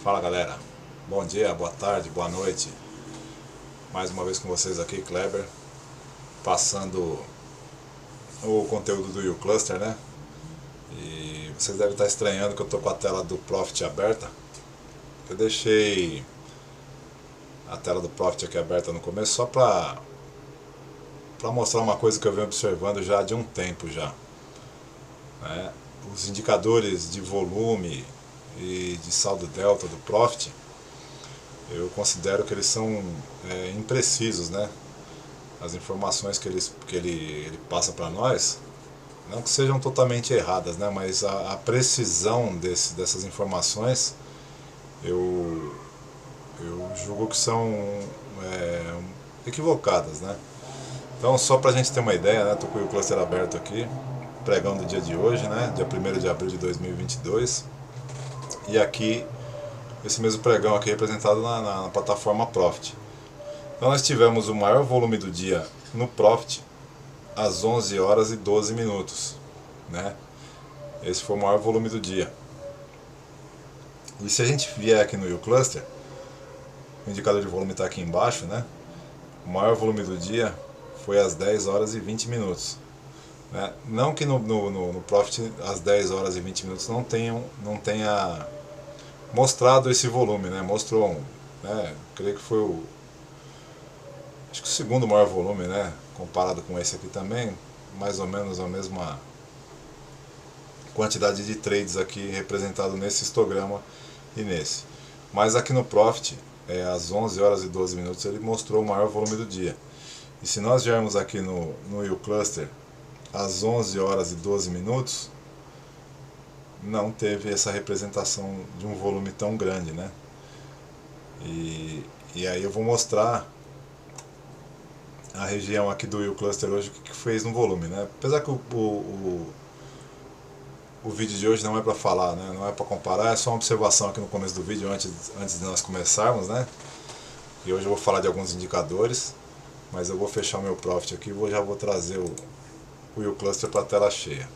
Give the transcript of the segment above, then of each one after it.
Fala galera, bom dia, boa tarde, boa noite. Mais uma vez com vocês aqui, Kleber, passando o conteúdo do uCluster, né? E vocês devem estar estranhando que eu estou com a tela do Profit aberta. Eu deixei a tela do Profit aqui aberta no começo só para mostrar uma coisa que eu venho observando já de um tempo já, né? Os indicadores de volume e de saldo delta do Profit, eu considero que eles são imprecisos, né? As informações que ele passa para nós, não que sejam totalmente erradas, né? Mas a precisão dessas informações eu julgo que são equivocadas, né? Então, só para a gente ter uma ideia, né? Estou com o cluster aberto aqui, pregão do dia de hoje, né? Dia 1º de abril de 2022. E aqui, esse mesmo pregão aqui representado na plataforma Profit. Então nós tivemos o maior volume do dia no Profit às 11 horas e 12 minutos, né? Esse foi o maior volume do dia. E se a gente vier aqui no uCluster, o indicador de volume está aqui embaixo, né? O maior volume do dia foi às 10 horas e 20 minutos. Né? Não que no Profit às 10 horas e 20 minutos não tenha mostrado esse volume, né? Mostrou, né? Creio que foi acho que o segundo maior volume, né? Comparado com esse aqui também, mais ou menos a mesma quantidade de trades aqui representado nesse histograma e nesse. Mas aqui no Profit, às 11 horas e 12 minutos, ele mostrou o maior volume do dia. E se nós viermos aqui no uCluster, às 11 horas e 12 minutos, não teve essa representação de um volume tão grande, né? E aí eu vou mostrar a região aqui do uCluster hoje, o que fez no volume, né? Apesar que o vídeo de hoje não é para falar, né? Não é para comparar, é só uma observação aqui no começo do vídeo, antes de nós começarmos, né? E hoje eu vou falar de alguns indicadores, mas eu vou fechar o meu Profit aqui e já vou trazer o uCluster para a tela cheia.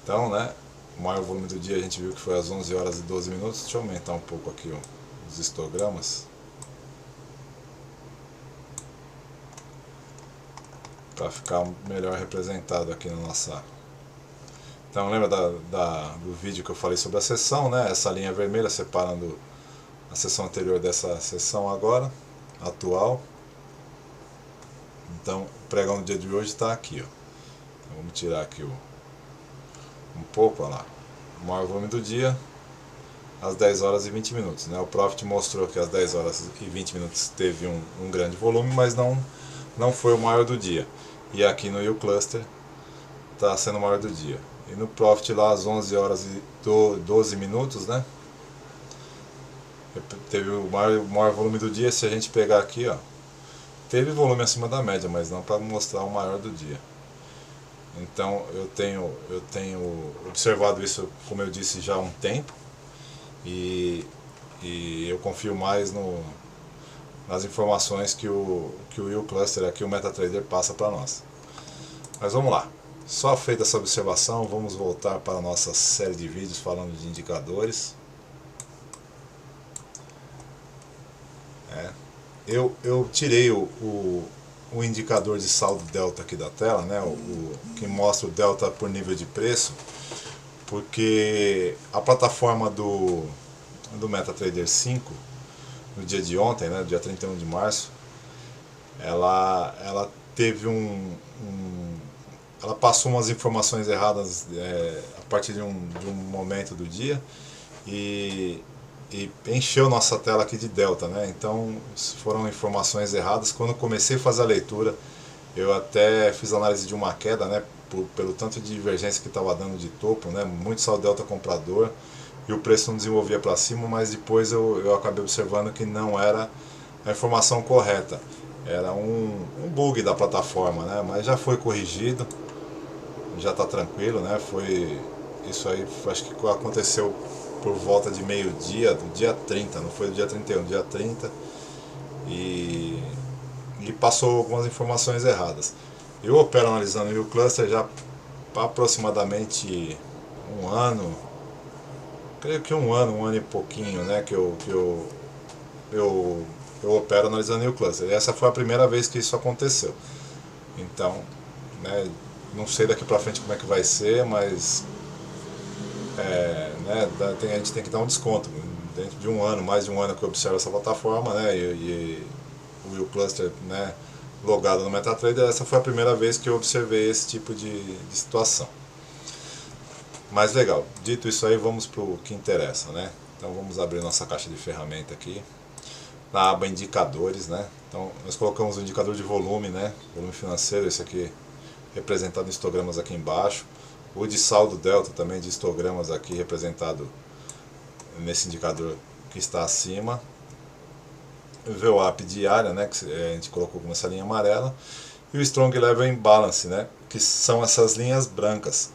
Então, né? O maior volume do dia a gente viu que foi às 11 horas e 12 minutos. Deixa eu aumentar um pouco aqui os histogramas, para ficar melhor representado aqui na nossa... Então lembra do vídeo que eu falei sobre a sessão, né? Essa linha vermelha separando a sessão anterior dessa sessão agora, atual. Então o pregão do dia de hoje está aqui, ó. Então, vamos tirar aqui um pouco, olha lá. O maior volume do dia às 10 horas e 20 minutos, né? O Profit mostrou que às 10 horas e 20 minutos teve um grande volume, mas não foi o maior do dia. E aqui no uCluster está sendo o maior do dia. E no Profit lá às 11 horas e 12 minutos, né? Teve o maior volume do dia. Se a gente pegar aqui, ó, teve volume acima da média, mas não para mostrar o maior do dia. Então eu tenho observado isso, como eu disse, já há um tempo. E eu confio mais nas informações que o uCluster aqui, o MetaTrader, passa para nós. Mas vamos lá. Só feita essa observação, vamos voltar para a nossa série de vídeos falando de indicadores. Eu tirei o indicador de saldo delta aqui da tela, né? Que mostra o delta por nível de preço, porque a plataforma do MetaTrader 5, no dia de ontem, né, dia 31 de março, ela teve ela passou umas informações erradas a partir de um momento do dia e encheu nossa tela aqui de delta, né? Então foram informações erradas. Quando comecei a fazer a leitura, eu até fiz análise de uma queda, né, pelo tanto de divergência que estava dando de topo, né, muito saldo delta comprador, e o preço não desenvolvia para cima, mas depois eu acabei observando que não era a informação correta, era um bug da plataforma, né? Mas já foi corrigido, já está tranquilo, né? Isso aí acho que aconteceu por volta de meio-dia do dia 30, não foi do dia 31, dia 30, e passou algumas informações erradas. Eu opero analisando o uCluster já há aproximadamente um ano, creio que um ano e pouquinho, né, que eu opero analisando o cluster. E essa foi a primeira vez que isso aconteceu. Então, né, não sei daqui para frente como é que vai ser, mas né, a gente tem que dar um desconto. Dentro de um ano, mais de um ano que eu observo essa plataforma, né, e o Cluster, né, logado no MetaTrader, essa foi a primeira vez que eu observei esse tipo de situação. Mas legal, dito isso aí, vamos para o que interessa, né? Então vamos abrir nossa caixa de ferramenta aqui, na aba indicadores, né? Então nós colocamos o indicador de volume, né? Volume financeiro, esse aqui representado em histogramas aqui embaixo. O de saldo delta também de histogramas aqui representado nesse indicador que está acima. O VWAP diária, né? Que a gente colocou nessa linha amarela. E o Strong Level Imbalance, né? Que são essas linhas brancas.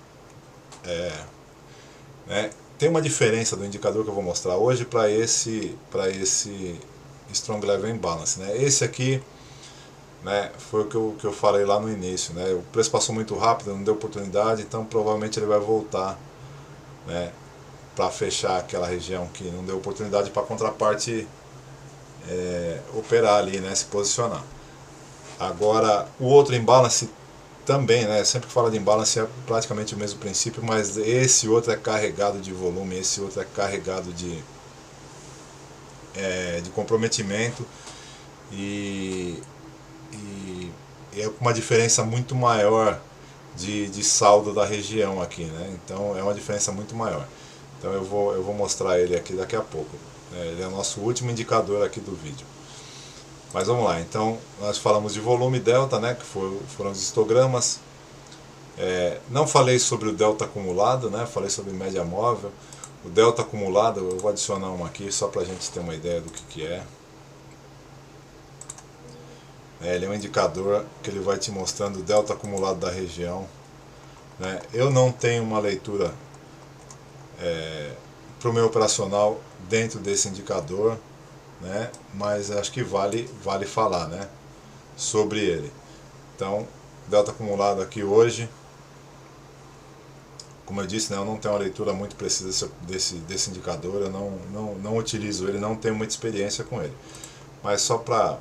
Né? Tem uma diferença do indicador que eu vou mostrar hoje para esse Strong Level Imbalance, né? Esse aqui, né, foi o que eu falei lá no início, né? O preço passou muito rápido, não deu oportunidade, então provavelmente ele vai voltar, né, para fechar aquela região que não deu oportunidade para a contraparte operar ali, né, se posicionar. Agora o outro imbalance também, né, sempre que fala de imbalance é praticamente o mesmo princípio, mas esse outro é carregado de volume, esse outro é carregado de comprometimento e é uma diferença muito maior de saldo da região aqui, né? Então é uma diferença muito maior. Então eu vou mostrar ele aqui daqui a pouco. Ele é o nosso último indicador aqui do vídeo. Mas vamos lá, então nós falamos de volume delta, né, que foram os histogramas. Não falei sobre o delta acumulado, né, falei sobre média móvel. O delta acumulado, eu vou adicionar um aqui só para a gente ter uma ideia do que é. Ele é um indicador que ele vai te mostrando o delta acumulado da região, né. Eu não tenho uma leitura para o meu operacional dentro desse indicador, né, mas acho que vale falar, né, sobre ele. Então, delta acumulado aqui hoje, como eu disse, né, eu não tenho uma leitura muito precisa desse indicador, eu não utilizo ele, não tenho muita experiência com ele, mas só para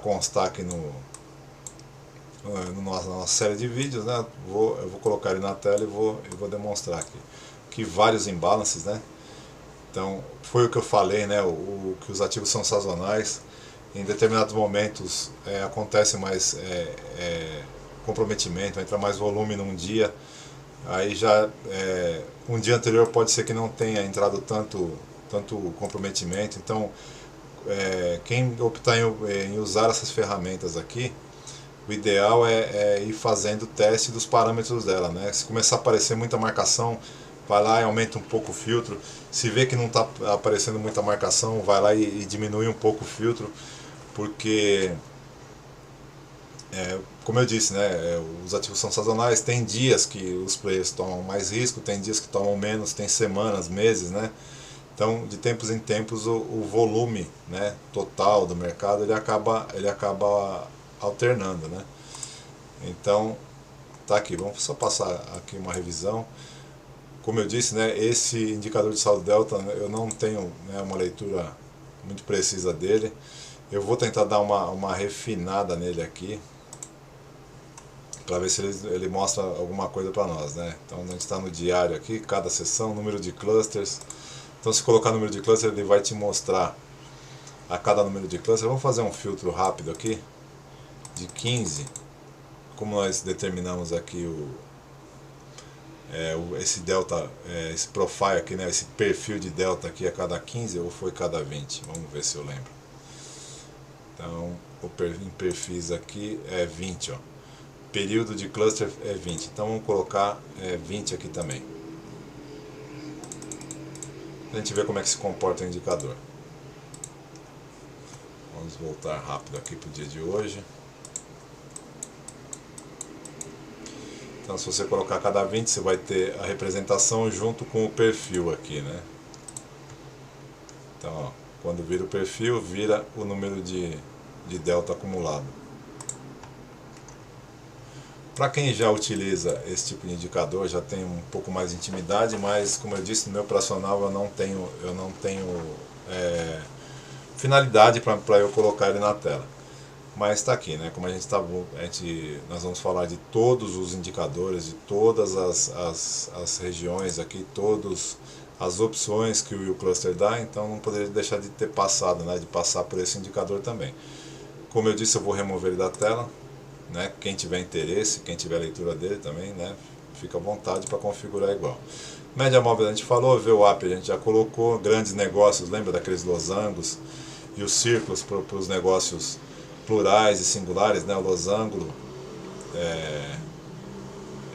constar aqui na nossa série de vídeos, né, eu vou colocar ele na tela e vou demonstrar aqui vários imbalances, né. Então, foi o que eu falei, né, que os ativos são sazonais. Em determinados momentos acontece mais comprometimento, entra mais volume num dia. Aí já um dia anterior pode ser que não tenha entrado tanto comprometimento. Então, quem optar em usar essas ferramentas aqui, o ideal é ir fazendo o teste dos parâmetros dela, né? Se começar a aparecer muita marcação, vai lá e aumenta um pouco o filtro. Se vê que não está aparecendo muita marcação, vai lá e diminui um pouco o filtro, porque, como eu disse, né, os ativos são sazonais. Tem dias que os players tomam mais risco, tem dias que tomam menos, tem semanas, meses, né? Então, de tempos em tempos, o volume, né, total do mercado ele acaba alternando, né? Então, tá aqui. Vamos só passar aqui uma revisão. Como eu disse, né, esse indicador de saldo delta, eu não tenho, né, uma leitura muito precisa dele. Eu vou tentar dar uma refinada nele aqui, para ver se ele mostra alguma coisa para nós, né? Então a gente está no diário aqui, cada sessão, número de clusters. Então se colocar número de cluster, ele vai te mostrar a cada número de cluster. Vamos fazer um filtro rápido aqui, de 15. Como nós determinamos aqui esse delta, esse profile aqui, né, esse perfil de delta aqui a cada 15 ou foi cada 20? Vamos ver se eu lembro. Então, em perfis aqui é 20, ó. Período de cluster é 20. Então vamos colocar 20 aqui também. A gente vê como é que se comporta o indicador. Vamos voltar rápido aqui para o dia de hoje. Então, se você colocar cada 20, você vai ter a representação junto com o perfil aqui, né? Então, ó, quando vira o perfil, vira o número de delta acumulado. Para quem já utiliza esse tipo de indicador, já tem um pouco mais de intimidade, mas como eu disse, no meu operacional eu não tenho finalidade para eu colocar ele na tela. Mas está aqui, né? Como a gente está, nós vamos falar de todos os indicadores, de todas as regiões aqui, todas as opções que o Cluster dá, então não poderia deixar de ter passado, né? De passar por esse indicador também. Como eu disse, eu vou remover ele da tela, né? Quem tiver interesse, quem tiver leitura dele também, né? Fica à vontade para configurar igual. Média móvel a gente falou, VWAP a gente já colocou, grandes negócios, lembra daqueles losangos e os círculos para os negócios plurais e singulares, né? O losango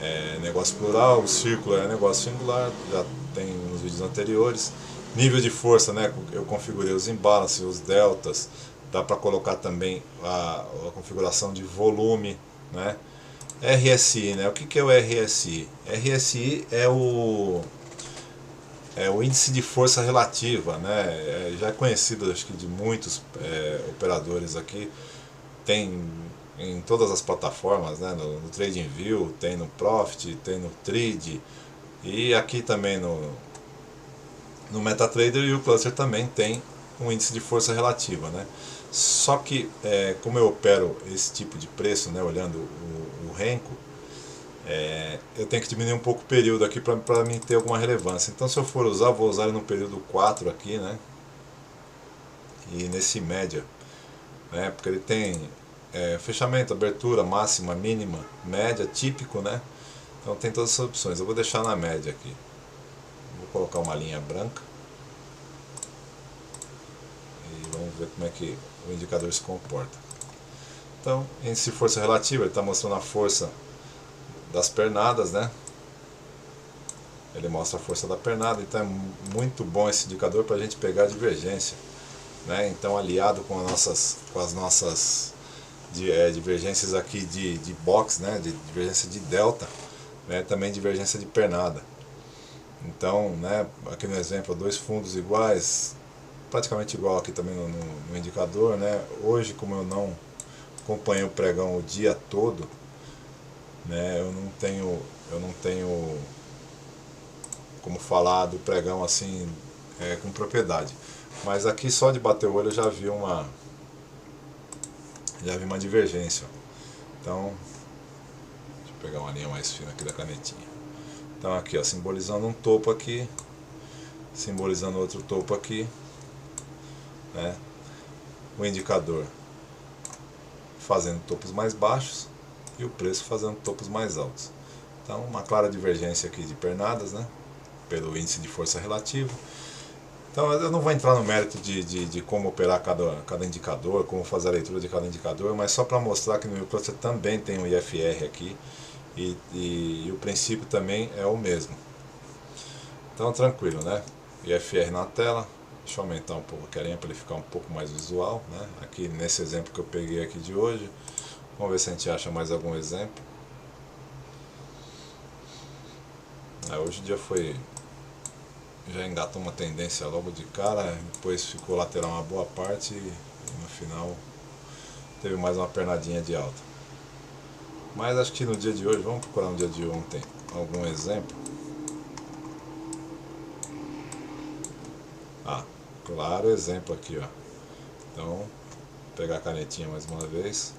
é negócio plural, o círculo é negócio singular, já tem nos vídeos anteriores. Nível de força, né? Eu configurei os imbalances, os deltas, dá para colocar também a configuração de volume, né? RSI, né? O que é o RSI? RSI é o índice de força relativa, né? Já é conhecido, acho que de muitos operadores aqui, tem em todas as plataformas, né? No TradingView, tem no Profit, tem no Trade, e aqui também no MetaTrader e o Cluster também tem um índice de força relativa, né? Só que como eu opero esse tipo de preço, né, olhando o Renko, eu tenho que diminuir um pouco o período aqui para mim ter alguma relevância. Então se eu for usar, vou usar ele no período 4 aqui, né? E nesse média, né? Porque ele tem fechamento, abertura, máxima, mínima, média, típico, né? Então tem todas essas opções. Eu vou deixar na média aqui. Vou colocar uma linha branca. E vamos ver como é que o indicador se comporta. Então, índice de força relativa, ele está mostrando a força das pernadas, né? Ele mostra a força da pernada, então é muito bom esse indicador para a gente pegar a divergência, né? Então, aliado com as nossas divergências aqui de box, né? De divergência de delta, né? Também divergência de pernada. Então, né? Aqui no exemplo, dois fundos iguais, praticamente igual aqui também no indicador, né? Hoje, como eu não acompanhei o pregão o dia todo, né? Eu não tenho como falar do pregão assim com propriedade. Mas aqui só de bater o olho eu já vi uma divergência. Então, deixa eu pegar uma linha mais fina aqui da canetinha. Então aqui, ó, simbolizando um topo aqui, simbolizando outro topo aqui, né? O indicador fazendo topos mais baixos e o preço fazendo topos mais altos. Então, uma clara divergência aqui de pernadas, né? Pelo índice de força relativa. Então, eu não vou entrar no mérito de como operar cada indicador, como fazer a leitura de cada indicador, mas só para mostrar que no MetaTrader também tem um IFR aqui e o princípio também é o mesmo. Então, tranquilo, né? IFR na tela. Deixa eu aumentar um pouco a carinha para ele ficar um pouco mais visual, né? Aqui nesse exemplo que eu peguei aqui de hoje. Vamos ver se a gente acha mais algum exemplo. Hoje o dia já engatou uma tendência logo de cara, depois ficou lateral uma boa parte e no final teve mais uma pernadinha de alta. Mas acho que no dia de hoje, vamos procurar no dia de ontem algum exemplo. Claro exemplo aqui, ó. Então, vou pegar a canetinha mais uma vez.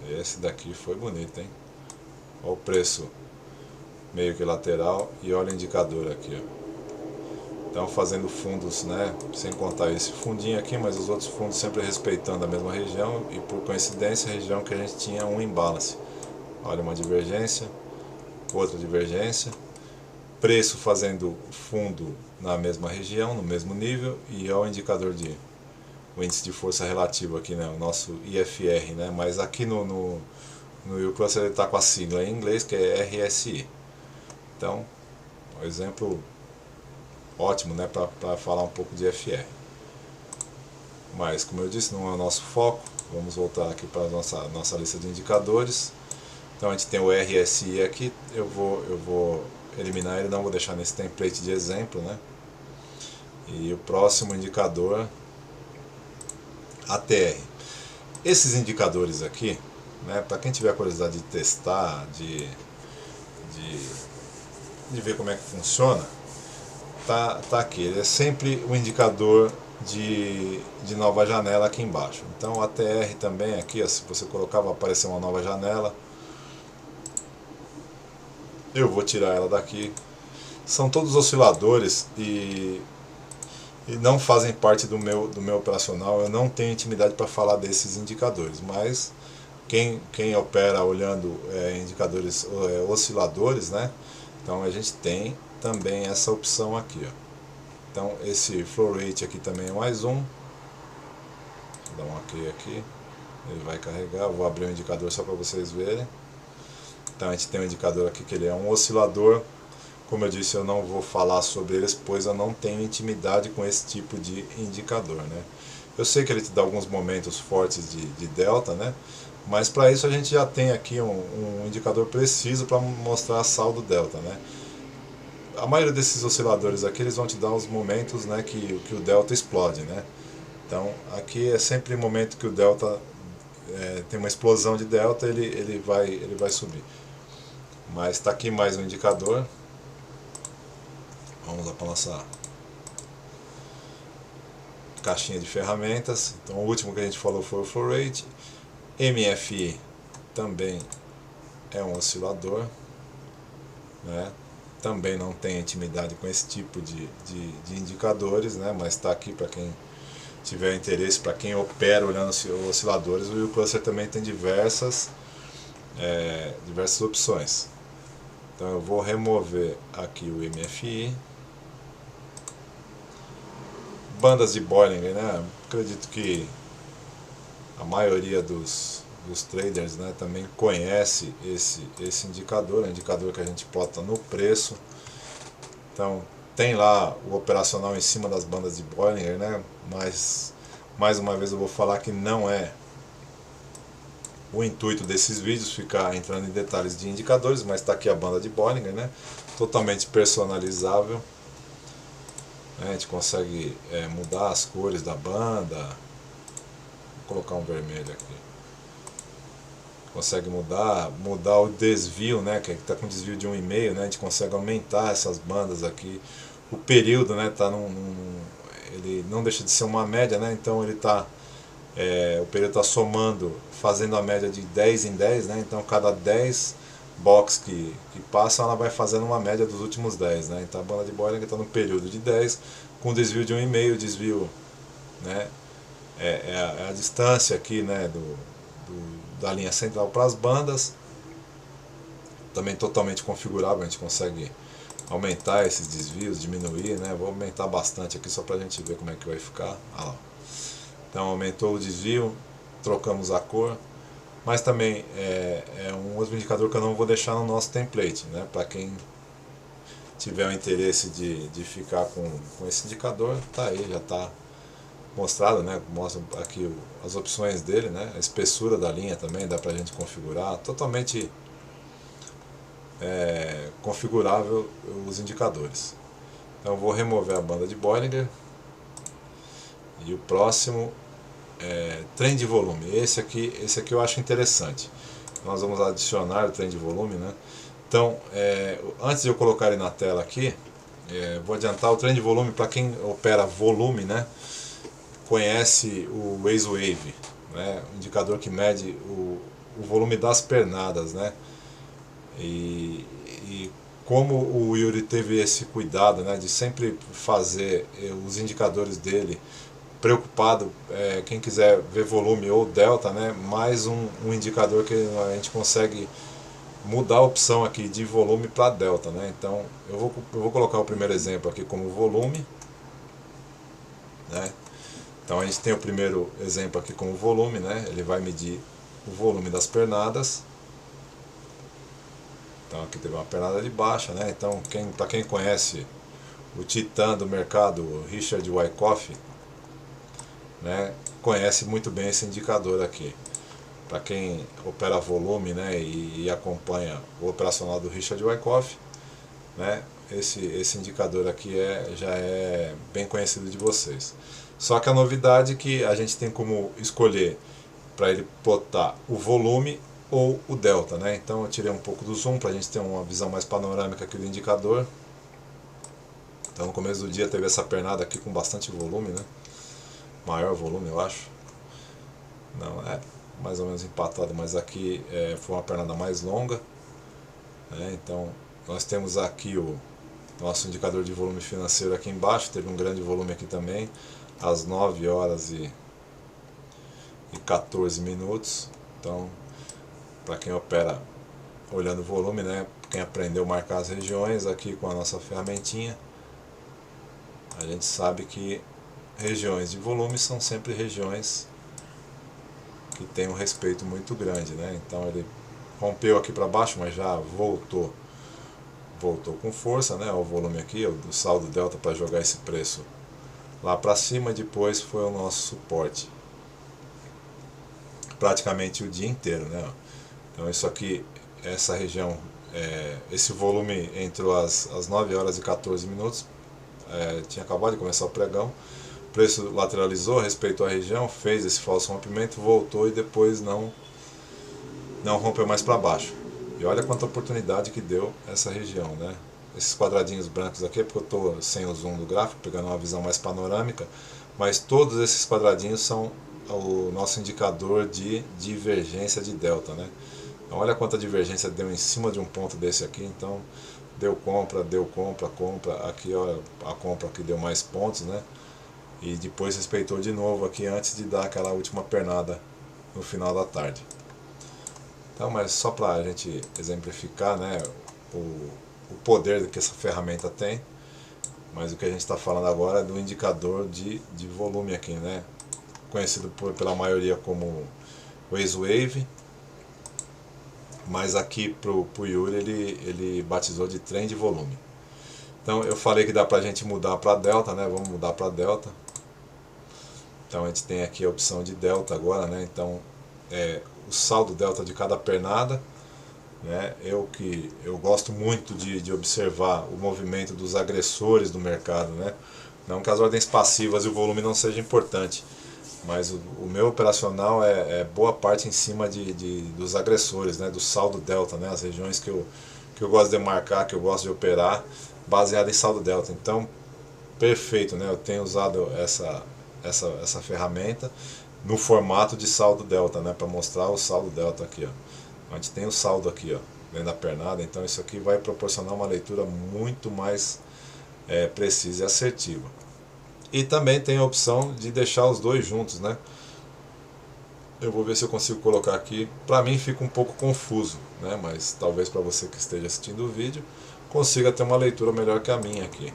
Esse daqui foi bonito, hein? Olha o preço meio que lateral e olha o indicador aqui, ó. Então fazendo fundos, né? Sem contar esse fundinho aqui, mas os outros fundos sempre respeitando a mesma região e por coincidência a região que a gente tinha um imbalance. Olha uma divergência, outra divergência. Preço fazendo fundo na mesma região, no mesmo nível, e olha o indicador o índice de força relativa aqui, né? O nosso IFR, né? Mas aqui no Cluster ele está com a sigla em inglês, que é RSI. Então, um exemplo ótimo, né, para falar um pouco de FR. Mas, como eu disse, não é o nosso foco. Vamos voltar aqui para a nossa lista de indicadores. Então, a gente tem o RSI aqui. Eu vou eliminar ele, não vou deixar nesse template de exemplo, né? E o próximo indicador, ATR. Esses indicadores aqui, né? Para quem tiver curiosidade de testar, de ver como é que funciona, tá aqui. Ele é sempre o indicador de nova janela aqui embaixo. Então a TR também aqui, ó, se você colocar, vai aparecer uma nova janela. Eu vou tirar ela daqui. São todos osciladores e não fazem parte do meu operacional. Eu não tenho intimidade para falar desses indicadores, mas quem opera olhando indicadores osciladores, né? Então a gente tem também essa opção aqui, ó. Então esse flow rate aqui também é mais um. Vou dar um OK aqui. Ele vai carregar. Eu vou abrir o indicador só para vocês verem. Então a gente tem um indicador aqui que ele é um oscilador. Como eu disse, eu não vou falar sobre eles, pois eu não tenho intimidade com esse tipo de indicador, né? Eu sei que ele te dá alguns momentos fortes de delta, né? Mas para isso a gente já tem aqui um indicador preciso para mostrar saldo delta, né? A maioria desses osciladores aqui, eles vão te dar os momentos, né, que o delta explode, né? Então aqui é sempre o momento que o delta tem uma explosão de delta, ele vai subir. Mas está aqui mais um indicador. Vamos lá para a nossa caixinha de ferramentas. Então o último que a gente falou foi o flow rate. MFI também é um oscilador, né? Também não tem intimidade com esse tipo de indicadores, né? Mas está aqui para quem tiver interesse, para quem opera olhando osciladores. O Cluster também tem diversas opções. Então eu vou remover aqui o MFI. Bandas de Bollinger, né? Acredito que a maioria dos traders, né, também conhece esse indicador, é um indicador que a gente bota no preço. Então tem lá o operacional em cima das bandas de Bollinger, né? Mas mais uma vez eu vou falar que não é o intuito desses vídeos ficar entrando em detalhes de indicadores, mas está aqui a banda de Bollinger, né? Totalmente personalizável. A gente consegue mudar as cores da banda. Vou colocar um vermelho aqui. Consegue mudar o desvio, né? Que está com desvio de 1,5, né? A gente consegue aumentar essas bandas aqui. O período, né? Ele não deixa de ser uma média, né? Então ele tá o período está somando, fazendo a média de 10 em 10, né? Então cada 10 box que passa, ela vai fazendo uma média dos últimos 10, né? Então a banda de Bollinger está no período de 10, com desvio de 1,5, desvio, né? É a distância aqui, né? Da linha central para as bandas. Também totalmente configurável, a gente consegue aumentar esses desvios, diminuir, né? Vou aumentar bastante aqui só para a gente ver como é que vai ficar. Ah lá. Então aumentou o desvio, trocamos a cor. Mas também é um outro indicador que eu não vou deixar no nosso template, né? Para quem tiver o interesse de ficar com esse indicador, tá aí, já está mostrado, né? Mostra aqui as opções dele, né? A espessura da linha também dá para a gente configurar, totalmente configurável os indicadores. Então eu vou remover a banda de Bollinger e o próximo trem de volume. Esse aqui eu acho interessante. Nós vamos adicionar o trem de volume, né? Então, antes de eu colocar ele na tela aqui, vou adiantar o trem de volume. Para quem opera volume, né, conhece o Waze Wave, né, um indicador que mede o volume das pernadas, né? E como o Yuri teve esse cuidado, né, de sempre fazer os indicadores dele preocupado, quem quiser ver volume ou delta, né, mais um indicador que a gente consegue mudar a opção aqui de volume para delta, né? Então eu vou colocar o primeiro exemplo aqui como volume, né? Então a gente tem o primeiro exemplo aqui como volume, né? Ele vai medir o volume das pernadas. Então aqui teve uma pernada de baixa, né? Então para quem conhece o titã do mercado, o Richard Wyckoff, né, conhece muito bem esse indicador aqui. Para quem opera volume, né, e acompanha o operacional do Richard Wyckoff, né, esse indicador aqui já é bem conhecido de vocês. Só que a novidade é que a gente tem como escolher para ele botar o volume ou o delta, né? Então eu tirei um pouco do zoom para a gente ter uma visão mais panorâmica aqui do indicador. Então no começo do dia teve essa pernada aqui com bastante volume, né? Maior volume, eu acho. Não, é mais ou menos empatado, mas aqui foi uma pernada mais longa, né? Então nós temos aqui o nosso indicador de volume financeiro aqui embaixo, teve um grande volume aqui também, às 9 horas e 14 minutos. Então, para quem opera olhando o volume, né, quem aprendeu a marcar as regiões aqui com a nossa ferramentinha, a gente sabe que regiões de volume são sempre regiões que têm um respeito muito grande, né? Então ele rompeu aqui para baixo, mas já voltou com força, né? O volume aqui, o saldo delta para jogar esse preço lá para cima, e depois foi o nosso suporte praticamente o dia inteiro, né? Então isso aqui, essa região, esse volume entre as 9 horas e 14 minutos, tinha acabado de começar o pregão, o preço lateralizou, respeitou a região, fez esse falso rompimento, voltou e depois não rompeu mais para baixo. E olha quanta oportunidade que deu essa região, né? Esses quadradinhos brancos aqui é porque eu estou sem o zoom do gráfico, pegando uma visão mais panorâmica, mas todos esses quadradinhos são o nosso indicador de divergência de delta, né? Então olha quanta divergência deu em cima de um ponto desse aqui. Então deu compra, compra, aqui ó, a compra que deu mais pontos, né? E depois respeitou de novo aqui antes de dar aquela última pernada no final da tarde. Então, mas só para a gente exemplificar, né, o poder que essa ferramenta tem. Mas o que a gente está falando agora é do indicador de volume aqui, né? Conhecido pela maioria como Waze Wave, mas aqui pro Yuri ele batizou de trem de volume. Então eu falei que dá pra gente mudar para delta, né? Vamos mudar para delta. Então a gente tem aqui a opção de delta agora, né? Então o saldo delta de cada pernada, né? Eu gosto muito de observar o movimento dos agressores do mercado, né? Não que as ordens passivas e o volume não seja importante, mas o meu operacional é boa parte em cima dos agressores, né? Do saldo delta, né? As regiões que eu gosto de marcar, que eu gosto de operar, baseado em saldo delta. Então, perfeito, né? Eu tenho usado essa ferramenta no formato de saldo delta, né? Para mostrar o saldo delta aqui, ó. A gente tem o saldo aqui, ó, dentro da pernada. Então isso aqui vai proporcionar uma leitura muito mais precisa e assertiva. E também tem a opção de deixar os dois juntos, né? Eu vou ver se eu consigo colocar aqui. Para mim fica um pouco confuso, né? Mas talvez para você que esteja assistindo o vídeo consiga ter uma leitura melhor que a minha aqui.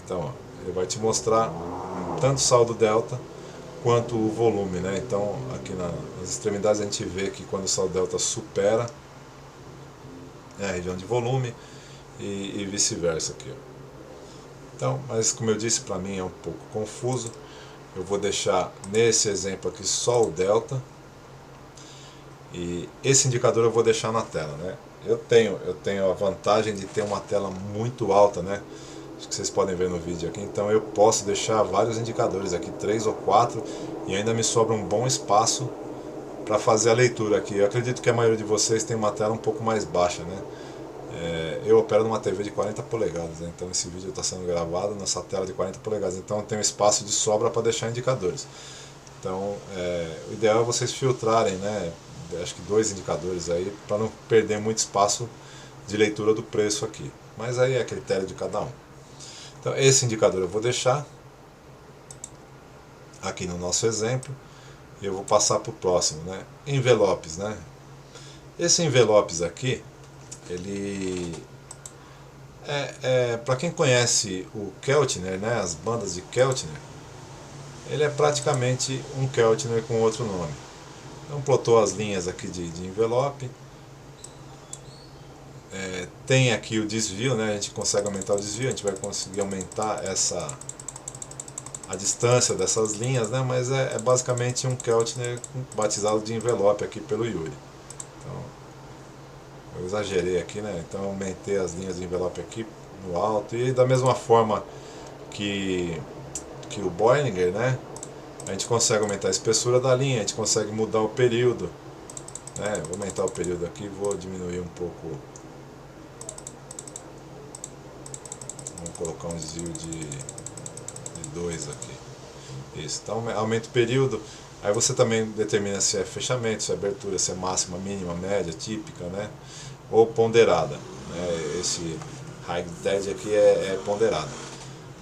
Então, ó, ele vai te mostrar tanto o saldo delta quanto o volume, né? Então, aqui nas extremidades a gente vê que quando o saldo delta supera a região de volume e vice-versa aqui, ó. Então, mas como eu disse, para mim é um pouco confuso. Eu vou deixar nesse exemplo aqui só o delta. E esse indicador eu vou deixar na tela, né? Eu tenho a vantagem de ter uma tela muito alta, né? Acho que vocês podem ver no vídeo aqui. Então eu posso deixar vários indicadores aqui, 3 ou 4, e ainda me sobra um bom espaço para fazer a leitura aqui. Eu acredito que a maioria de vocês tem uma tela um pouco mais baixa, né? Eu opero numa TV de 40 polegadas, né? Então esse vídeo está sendo gravado nessa tela de 40 polegadas, então eu tenho espaço de sobra para deixar indicadores. Então o ideal é vocês filtrarem, né? Acho que 2 indicadores aí, para não perder muito espaço de leitura do preço aqui. Mas aí é critério de cada um. Então esse indicador eu vou deixar aqui no nosso exemplo, e eu vou passar para o próximo, né? Envelopes, né? Esse envelopes aqui, ele para quem conhece o Keltner, né, as bandas de Keltner, ele é praticamente um Keltner com outro nome. Então plotou as linhas aqui de envelope, tem aqui o desvio, né, a gente consegue aumentar o desvio, a gente vai conseguir aumentar a distância dessas linhas, né, mas é basicamente um Keltner batizado de envelope aqui pelo Yuri. Então, eu exagerei aqui, né? Então eu aumentei as linhas de envelope aqui no alto, e da mesma forma que o Bollinger, né? A gente consegue aumentar a espessura da linha, a gente consegue mudar o período né? Vou aumentar o período aqui, vou diminuir um pouco. Vamos colocar um desvio de 2 aqui. Isso, então aumenta o período. Aí você também determina se é fechamento, se é abertura, se é máxima, mínima, média, típica, né? Ou ponderada, né? Esse high dead aqui é ponderado.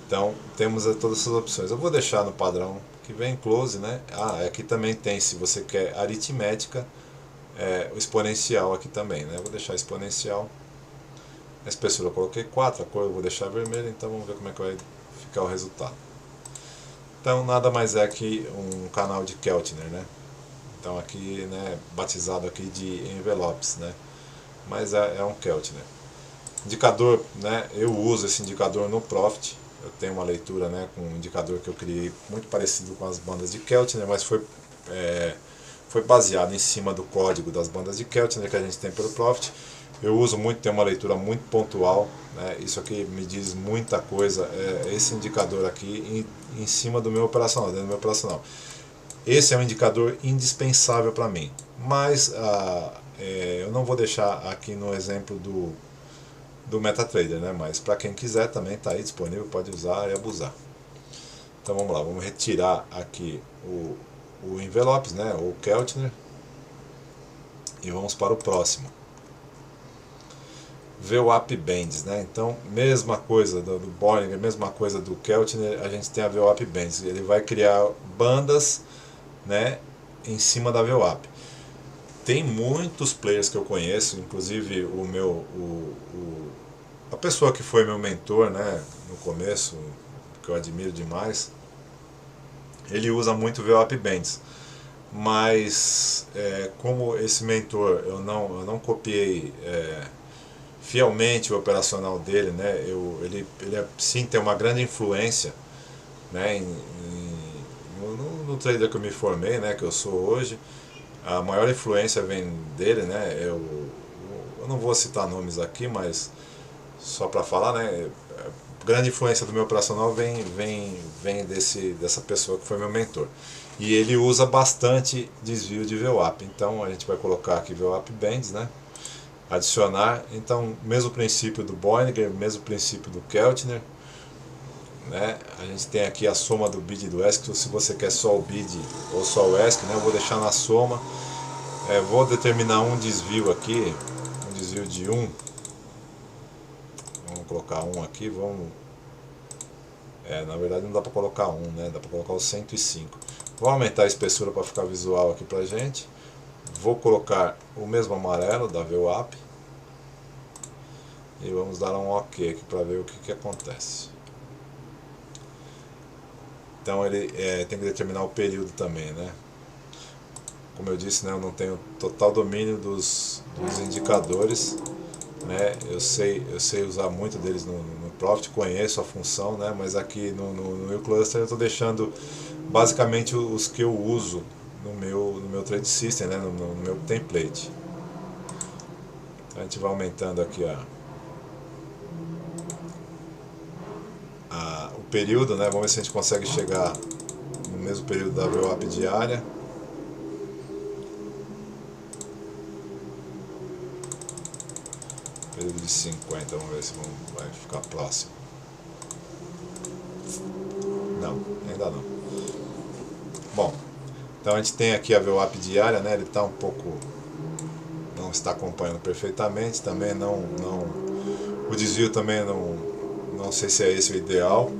Então temos todas essas opções. Eu vou deixar no padrão que vem close, né? Aqui também tem, se você quer aritmética, o exponencial aqui também, né? Eu vou deixar exponencial. A espessura eu coloquei 4, a cor eu vou deixar vermelha, então vamos ver como é que vai ficar o resultado. Então nada mais é que um canal de Keltner, né? Então aqui, né, batizado aqui de envelopes, né? Mas é um Keltner. Indicador, né? Eu uso esse indicador no Profit. Eu tenho uma leitura, né, com um indicador que eu criei muito parecido com as bandas de Keltner, mas foi baseado em cima do código das bandas de Keltner que a gente tem pelo Profit. Eu uso muito, tem uma leitura muito pontual, né? Isso aqui me diz muita coisa, esse indicador aqui em cima do meu operacional, dentro do meu operacional. Esse é um indicador indispensável para mim, mas eu não vou deixar aqui no exemplo do MetaTrader, né? Mas para quem quiser também está aí disponível, pode usar e abusar. Então vamos lá, vamos retirar aqui o envelopes, né? O Keltner, e vamos para o próximo. VWAP Bands, né? Então, mesma coisa do Bollinger, mesma coisa do Keltner, a gente tem a VWAP Bands. Ele vai criar bandas, né, em cima da VWAP. Tem muitos players que eu conheço, inclusive a pessoa que foi meu mentor, né, no começo, que eu admiro demais, ele usa muito VWAP Bands. Mas como esse mentor eu não copiei fielmente o operacional dele, né? Ele sim tem uma grande influência, né? No trader que eu me formei, né? Que eu sou hoje, a maior influência vem dele, né? Eu não vou citar nomes aqui, mas só para falar, né? A grande influência do meu operacional vem dessa pessoa que foi meu mentor. E ele usa bastante desvio de VWAP. Então a gente vai colocar aqui VWAP Bands, né? Adicionar, então mesmo princípio do Bollinger, mesmo princípio do Keltner, né? A gente tem aqui a soma do bid e do ESC. Se você quer só o bid ou só o ESC, né? Eu vou deixar na soma. Vou determinar um desvio aqui, um desvio de 1. Vamos colocar 1 aqui, na verdade não dá para colocar 1, né? Dá para colocar o 105. Vou aumentar a espessura para ficar visual aqui pra gente. Vou colocar o mesmo amarelo da VWAP e vamos dar um OK aqui para ver o que acontece. Então ele tem que determinar o período também, né? Como eu disse, né, eu não tenho total domínio dos indicadores, né? Eu sei usar muito deles no Profit, conheço a função, né? Mas aqui no Cluster eu estou deixando basicamente os que eu uso no meu trade system, né? no meu template. Então a gente vai aumentando aqui o período, né? Vamos ver se a gente consegue chegar no mesmo período da VWAP diária. Período de 50, vamos ver se vai ficar próximo. Não, ainda não. Bom, então a gente tem aqui a VWAP diária, né? Ele está um pouco, não está acompanhando perfeitamente, também o desvio também não sei se é esse o ideal,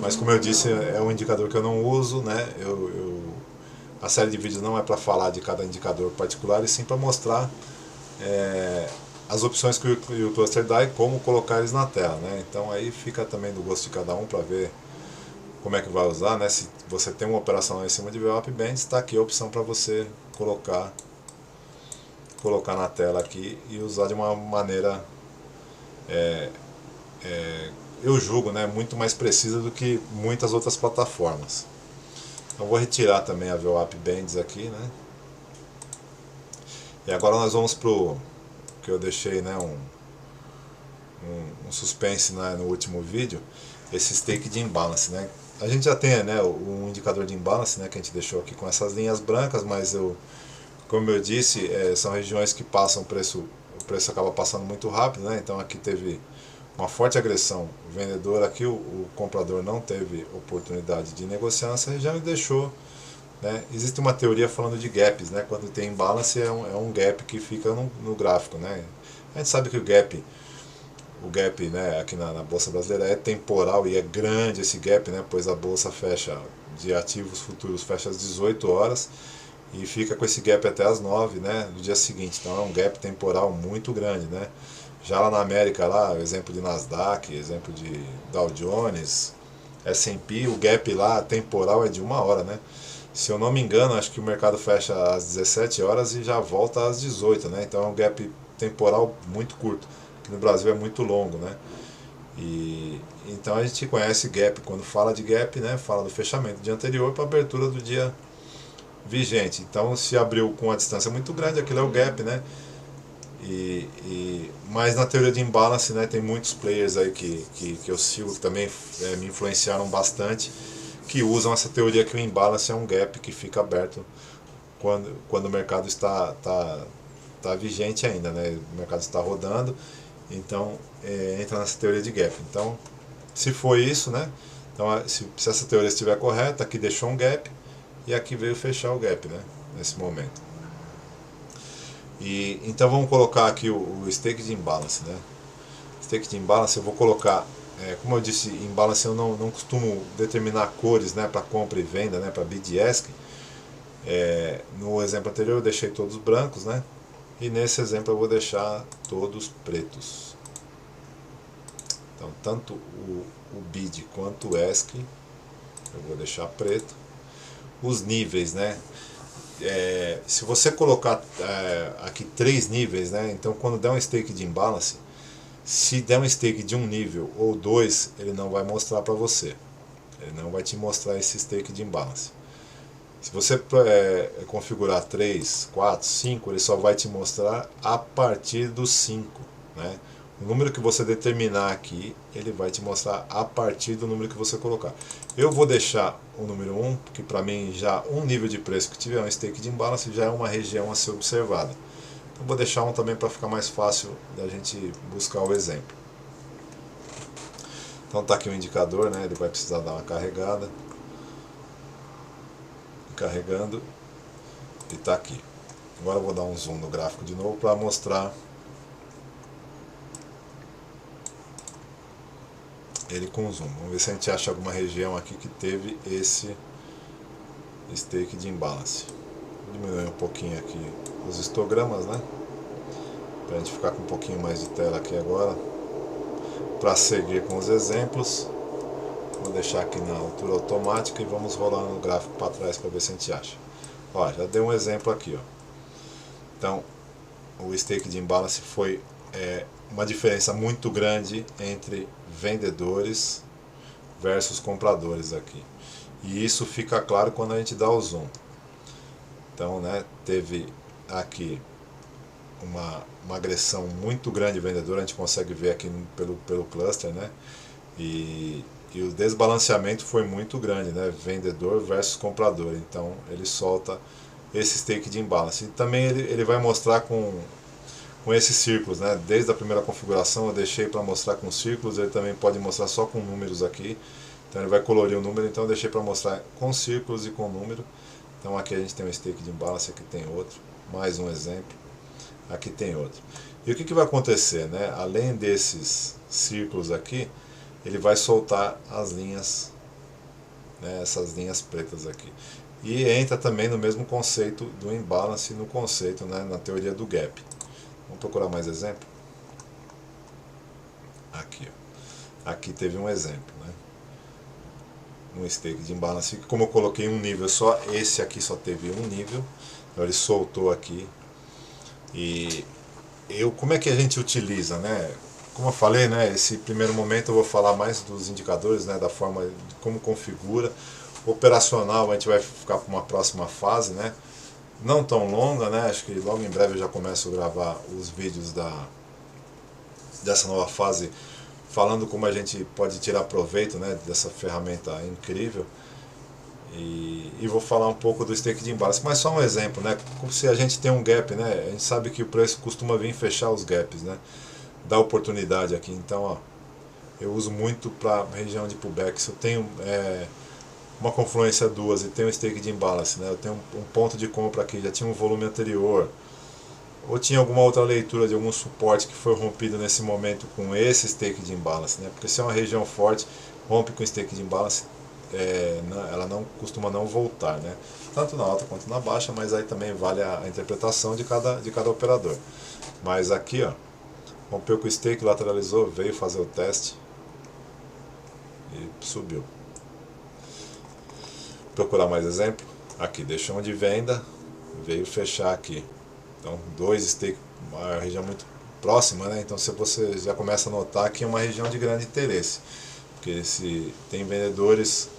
mas como eu disse, é um indicador que eu não uso, né? A série de vídeos não é para falar de cada indicador particular, e sim para mostrar as opções que o Cluster dá e como colocar eles na tela, né? Então aí fica também do gosto de cada um para ver como é que vai usar, né? Se você tem uma operação em cima de VWAP Bands, está aqui a opção para você colocar na tela aqui e usar de uma maneira, eu julgo, né, muito mais precisa do que muitas outras plataformas. Então vou retirar também a VWAP Bands aqui, né? E agora nós vamos pro que eu deixei, né, um suspense no último vídeo, esse stake de imbalance, né? A gente já tem, né, um indicador de imbalance, né, que a gente deixou aqui com essas linhas brancas, mas eu Como eu disse, são regiões que passam o preço acaba passando muito rápido, né? Então aqui teve uma forte agressão. O vendedor aqui, o comprador não teve oportunidade de negociar nessa região e deixou, né? Existe uma teoria falando de gaps, né? Quando tem imbalance é um gap que fica no gráfico, né? A gente sabe que o gap, né, aqui na Bolsa Brasileira é temporal e é grande esse gap, né? Pois a Bolsa fecha de ativos futuros fecha às 18 horas e fica com esse gap até as 9, né, do dia seguinte. Então é um gap temporal muito grande, né? Já lá na América, lá, exemplo de Nasdaq, exemplo de Dow Jones, S&P, o gap lá temporal é de 1 hora, né? Se eu não me engano, acho que o mercado fecha às 17 horas e já volta às 18, né? Então é um gap temporal muito curto. Aqui no Brasil é muito longo, né? E então a gente conhece gap, quando fala de gap, né, fala do fechamento do dia anterior para a abertura do dia vigente. Então se abriu com uma distância muito grande, aquilo é o gap, né? Mas na teoria de imbalance, né, tem muitos players aí que eu sigo que também me influenciaram bastante, que usam essa teoria que o imbalance é um gap que fica aberto quando o mercado está vigente ainda, né? O mercado está rodando, então entra nessa teoria de gap. Então, se foi isso, né? Então, se essa teoria estiver correta, aqui deixou um gap e aqui veio fechar o gap, né? Nesse momento. Então vamos colocar aqui o stake de imbalance, né? Stake de imbalance eu vou colocar, como eu disse, imbalance eu não costumo determinar cores, né, para compra e venda, né, para bid e ask. No exemplo anterior eu deixei todos brancos, né? E nesse exemplo eu vou deixar todos pretos. Então tanto o bid quanto o ask eu vou deixar preto. Os níveis, né? Se você colocar aqui 3 níveis, né? Então quando der um stake de imbalance, se der um stake de um nível ou 2, ele não vai mostrar para você. Ele não vai te mostrar esse stake de imbalance. Se você configurar 3, 4, 5, ele só vai te mostrar a partir do 5, né? O número que você determinar aqui, ele vai te mostrar a partir do número que você colocar. Eu vou deixar o número 1, porque para mim já um nível de preço que tiver um stake de imbalance já é uma região a ser observada. Então vou deixar um também para ficar mais fácil da gente buscar o exemplo. Então está aqui o indicador, né? Ele vai precisar dar uma carregada. Carregando e está aqui. Agora eu vou dar um zoom no gráfico de novo para mostrar ele com zoom. Vamos ver se a gente acha alguma região aqui que teve esse stake de imbalance. Vou diminuir um pouquinho aqui os histogramas, né? Para a gente ficar com um pouquinho mais de tela aqui agora. Para seguir com os exemplos, vou deixar aqui na altura automática e vamos rolando o gráfico para trás para ver se a gente acha. Ó, já dei um exemplo aqui, ó. Então, o stake de imbalance foi uma diferença muito grande entre vendedores versus compradores aqui. E isso fica claro quando a gente dá o zoom. Então, né, teve aqui uma agressão muito grande de vendedor, a gente consegue ver aqui pelo cluster, né? E o desbalanceamento foi muito grande, né? Vendedor versus comprador. Então ele solta esse stake de imbalance. E também ele vai mostrar com esses círculos, né? Desde a primeira configuração eu deixei para mostrar com círculos, ele também pode mostrar só com números aqui. Então ele vai colorir o número, então eu deixei para mostrar com círculos e com número. Então aqui a gente tem um stake de imbalance, aqui tem outro, mais um exemplo, aqui tem outro. E o que vai acontecer, né? Além desses círculos aqui, ele vai soltar as linhas, né, essas linhas pretas aqui. E entra também no mesmo conceito do imbalance, no conceito, né, na teoria do gap. Vamos procurar mais exemplo? Aqui, ó. Aqui teve um exemplo, né? Um stake de imbalance, como eu coloquei um nível só, esse aqui só teve um nível, então ele soltou aqui. E como é que a gente utiliza, né? Como eu falei, né, esse primeiro momento eu vou falar mais dos indicadores, né, da forma de como configura. Operacional a gente vai ficar para uma próxima fase, né, não tão longa, né, acho que logo em breve eu já começo a gravar os vídeos dessa nova fase, falando como a gente pode tirar proveito, né, dessa ferramenta incrível. E vou falar um pouco do stake de imbalance, mas só um exemplo, né? Como se a gente tem um gap, né? A gente sabe que o preço costuma vir fechar os gaps, né? Dá oportunidade aqui, então ó, eu uso muito para região de pullback. Se eu tenho uma confluência duas e tenho um stake de imbalance, né? Eu tenho um ponto de compra aqui, já tinha um volume anterior, ou tinha alguma outra leitura de algum suporte que foi rompido nesse momento com esse stake de imbalance, né? Porque se é uma região forte, rompe com stake de imbalance, ela não costuma não voltar, né? Tanto na alta quanto na baixa, mas aí também vale a interpretação de cada operador. Mas aqui, ó, rompeu com o stake, lateralizou, veio fazer o teste e subiu. Procurar mais exemplo, aqui deixou um de venda, veio fechar aqui. Então, dois stake, uma região muito próxima, né? Então, se você já começa a notar que é uma região de grande interesse, porque se tem vendedores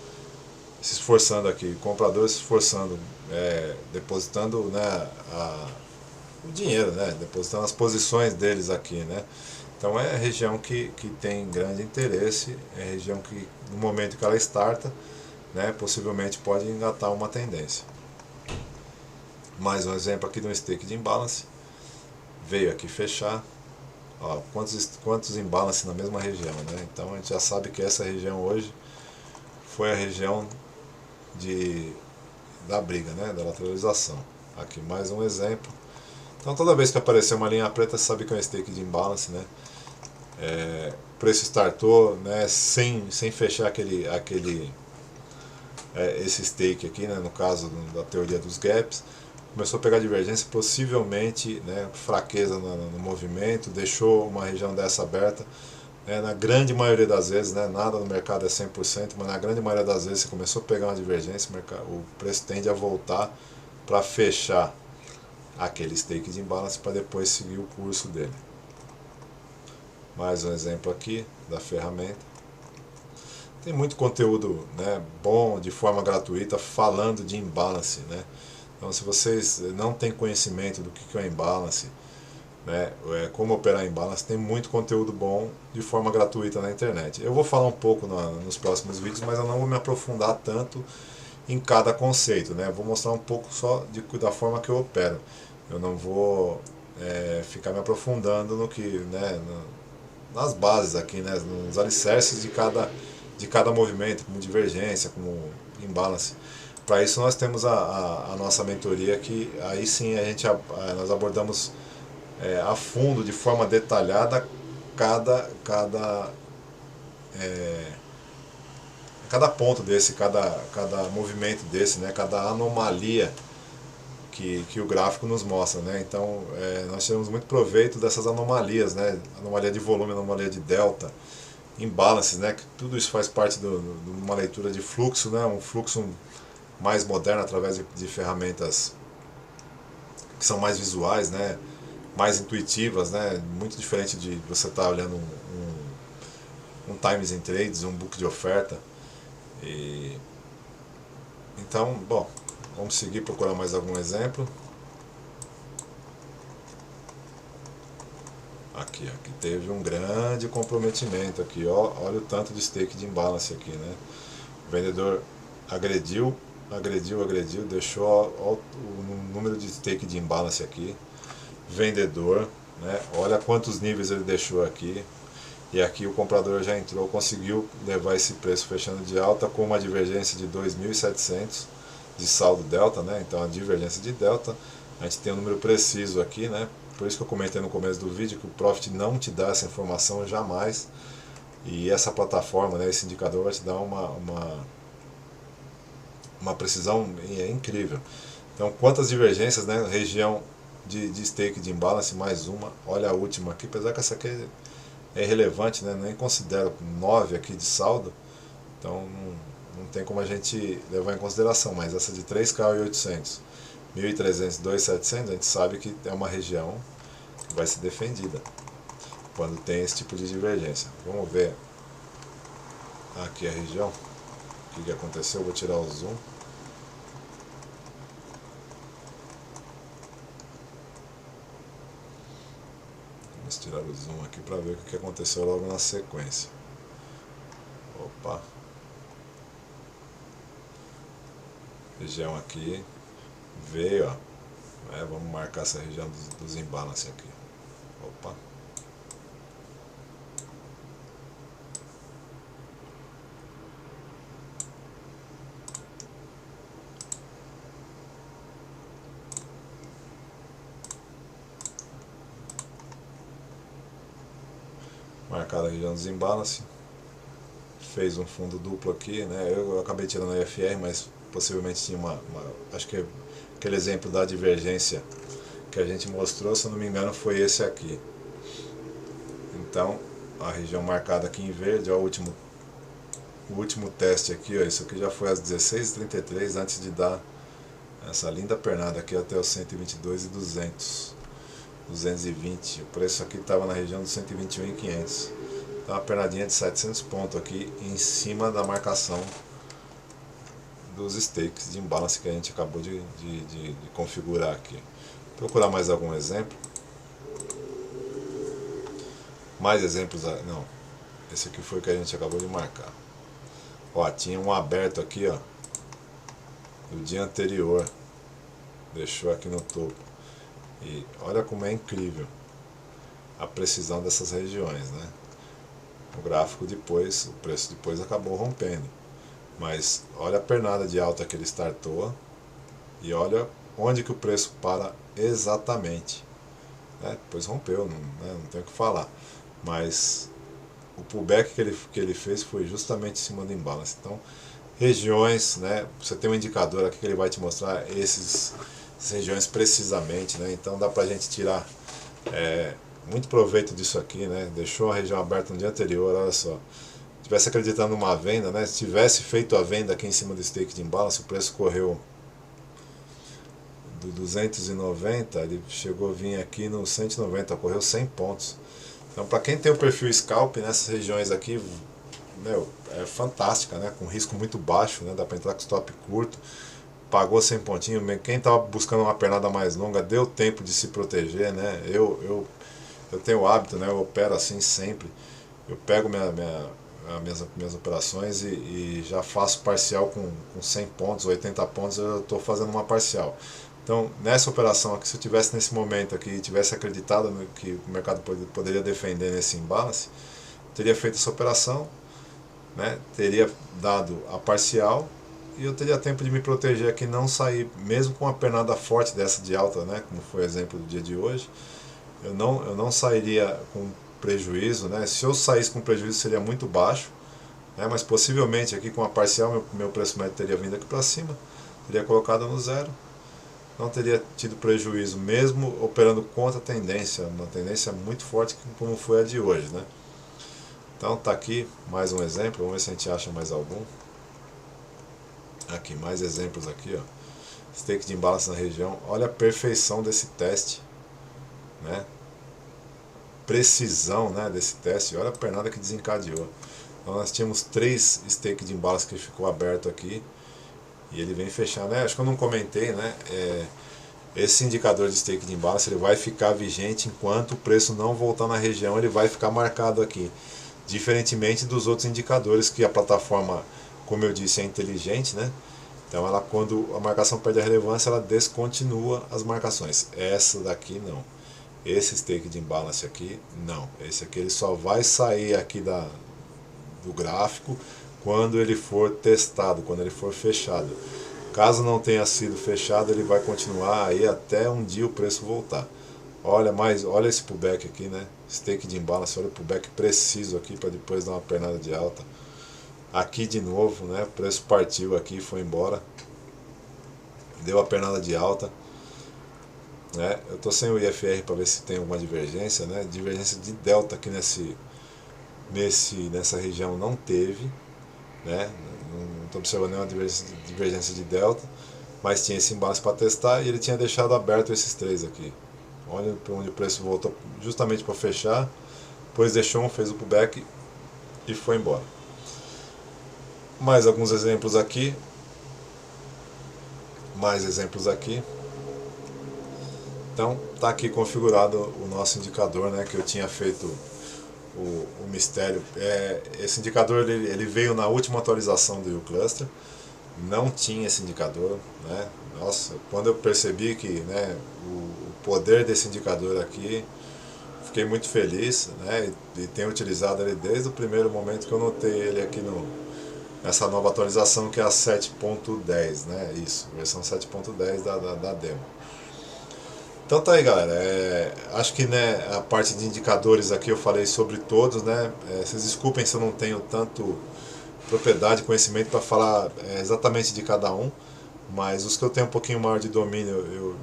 se esforçando aqui, compradores se esforçando, depositando, né, o dinheiro, né, depositando as posições deles aqui, né. Então é região que tem grande interesse, é região que no momento que ela starta, né, possivelmente pode engatar uma tendência. Mais um exemplo aqui de um stake de imbalance, veio aqui fechar, ó, quantos imbalance na mesma região, né. Então a gente já sabe que essa região hoje foi a região da briga, né, da lateralização. Aqui mais um exemplo. Então toda vez que aparecer uma linha preta, você sabe que é um stake de imbalance, né? O preço startou, né, sem fechar esse stake aqui, né, no caso da teoria dos gaps, começou a pegar divergência, possivelmente, né, fraqueza no movimento, deixou uma região dessa aberta. Na grande maioria das vezes, né, nada no mercado é 100%, mas na grande maioria das vezes você começou a pegar uma divergência, o preço tende a voltar para fechar aquele stake de imbalance para depois seguir o curso dele. Mais um exemplo aqui da ferramenta. Tem muito conteúdo, né, bom de forma gratuita falando de imbalance, né? Então, se vocês não têm conhecimento do que é o imbalance, né, como operar em balance, tem muito conteúdo bom de forma gratuita na internet. Eu vou falar um pouco nos próximos vídeos, mas eu não vou me aprofundar tanto em cada conceito, né? Vou mostrar um pouco só da forma que eu opero. Eu não vou ficar me aprofundando no que, né, nas bases aqui, né, nos alicerces de cada movimento, como divergência, como imbalance. Para isso nós temos a nossa mentoria, que aí sim nós abordamos a fundo, de forma detalhada, cada ponto desse, cada movimento desse, né, cada anomalia que o gráfico nos mostra, né? Então nós tivemos muito proveito dessas anomalias, né? Anomalia de volume, anomalia de delta, imbalances, né? Que tudo isso faz parte de uma leitura de fluxo, né? Um fluxo mais moderno através de ferramentas que são mais visuais, né? Mais intuitivas, né? Muito diferente de você estar olhando um Times in Trades, um book de oferta. Então, bom, vamos seguir, procurar mais algum exemplo. Aqui teve um grande comprometimento aqui, ó, olha o tanto de stake de imbalance aqui, né? O vendedor agrediu, deixou ó, o número de stake de imbalance aqui. Vendedor, né? Olha quantos níveis ele deixou aqui. E aqui o comprador já entrou, conseguiu levar esse preço fechando de alta com uma divergência de 2.700 de saldo delta, né? Então a divergência de delta, a gente tem um número preciso aqui, né? Por isso que eu comentei no começo do vídeo que o Profit não te dá essa informação jamais. E essa plataforma, né, esse indicador vai te dar uma precisão incrível. Então quantas divergências, né? Região de stake de imbalance, mais uma. Olha a última aqui, apesar que essa aqui é irrelevante, né? Nem considero 9 aqui de saldo, então não tem como a gente levar em consideração, mas essa de 3.800, 1.300, 2.700, a gente sabe que é uma região que vai ser defendida quando tem esse tipo de divergência. Vamos ver aqui a região, o que aconteceu. Vou tirar o zoom. Vamos tirar o zoom aqui para ver o que aconteceu logo na sequência. Opa! região aqui, veio, ó, vamos marcar essa região dos imbalances aqui. Opa. Marcada a região dos imbalances. Fez um fundo duplo aqui, né? Eu acabei tirando a IFR, mas possivelmente tinha acho que aquele exemplo da divergência que a gente mostrou, se eu não me engano, foi esse aqui. Então, a região marcada aqui em verde, ó, o último teste aqui, ó, isso aqui já foi às 16h33, antes de dar essa linda pernada aqui até os 122 e 200. 220, o preço aqui estava na região dos 121.500. Então uma pernadinha de 700 pontos aqui em cima da marcação dos stakes de imbalance que a gente acabou de configurar aqui. Vou procurar mais algum exemplo. Mais exemplos, não, esse aqui foi o que a gente acabou de marcar. Ó, tinha um aberto aqui, ó, do dia anterior, deixou aqui no topo. E olha como é incrível a precisão dessas regiões, né? O gráfico depois, o preço depois acabou rompendo, mas olha a pernada de alta que ele startou e olha onde que o preço para exatamente, né? Depois rompeu, não tem o que falar, mas o pullback que ele fez foi justamente em cima do imbalance. Então, regiões, né? Você tem um indicador aqui que ele vai te mostrar essas regiões precisamente, né? Então dá pra gente tirar muito proveito disso aqui, né? Deixou a região aberta no dia anterior, olha só. Se tivesse acreditando numa venda, né? Se tivesse feito a venda aqui em cima do stake de imbalance, o preço correu do 290, ele chegou a vir aqui no 190, correu 100 pontos. Então, para quem tem o perfil scalp nessas regiões aqui, meu, é fantástica, né? Com risco muito baixo, né? Dá para entrar com stop curto. Pagou 100 pontinhos. Quem estava buscando uma pernada mais longa, deu tempo de se proteger, né? Eu tenho o hábito, né? Eu opero assim sempre. Eu pego minhas operações e já faço parcial com 100 pontos, 80 pontos, eu estou fazendo uma parcial. Então, nessa operação aqui, se eu tivesse nesse momento aqui e tivesse acreditado que o mercado poderia defender nesse imbalance, teria feito essa operação, né? Teria dado a parcial e eu teria tempo de me proteger aqui, não sair, mesmo com uma pernada forte dessa de alta, né? Como foi o exemplo do dia de hoje, eu não sairia com prejuízo, né? Se eu saísse com prejuízo seria muito baixo, né? Mas possivelmente aqui com a parcial meu preço médio teria vindo aqui para cima, teria colocado no zero, não teria tido prejuízo mesmo operando contra a tendência, uma tendência muito forte como foi a de hoje, né? Então tá aqui mais um exemplo, vamos ver se a gente acha mais algum. Aqui, mais exemplos aqui, ó. Stake de imbalance na região, olha a perfeição desse teste, né? Precisão, né, desse teste, olha a pernada que desencadeou. Então nós tínhamos 3 stake de imbalance que ficou aberto aqui e ele vem fechando, né? Acho que eu não comentei, né? Esse indicador de stake de imbalance ele vai ficar vigente enquanto o preço não voltar na região, ele vai ficar marcado aqui, diferentemente dos outros indicadores que a plataforma, como eu disse, é inteligente, né? Então ela, quando a marcação perde a relevância, ela descontinua as marcações. Essa daqui não. Esse stake de imbalance aqui, não. Esse aqui ele só vai sair aqui do gráfico quando ele for testado, quando ele for fechado. Caso não tenha sido fechado, ele vai continuar aí até um dia o preço voltar. Olha esse pullback aqui, né? Stake de imbalance, olha o pullback preciso aqui para depois dar uma pernada de alta. Aqui de novo, né? O preço partiu aqui, foi embora. Deu a pernada de alta. Né? Eu estou sem o IFR para ver se tem alguma divergência, né? Divergência de delta aqui nessa região não teve, né? Não estou observando nenhuma divergência de delta, mas tinha esse imbalance para testar e ele tinha deixado aberto esses 3 aqui. Olha para onde o preço voltou justamente para fechar, depois deixou fez o pullback e foi embora. Mais alguns exemplos aqui. Mais exemplos aqui. Então está aqui configurado o nosso indicador, né, que eu tinha feito o mistério. Esse indicador ele veio na última atualização do U-Cluster, não tinha esse indicador, né? Nossa, quando eu percebi que, né, o poder desse indicador aqui, fiquei muito feliz, né? E tenho utilizado ele desde o primeiro momento que eu notei ele aqui nessa nova atualização, que é a 7.10, né? Isso, versão 7.10 da demo. Então tá aí, galera. Acho que, né, a parte de indicadores aqui eu falei sobre todos, né? Vocês desculpem se eu não tenho tanto propriedade, conhecimento para falar exatamente de cada um, mas os que eu tenho um pouquinho maior de domínio eu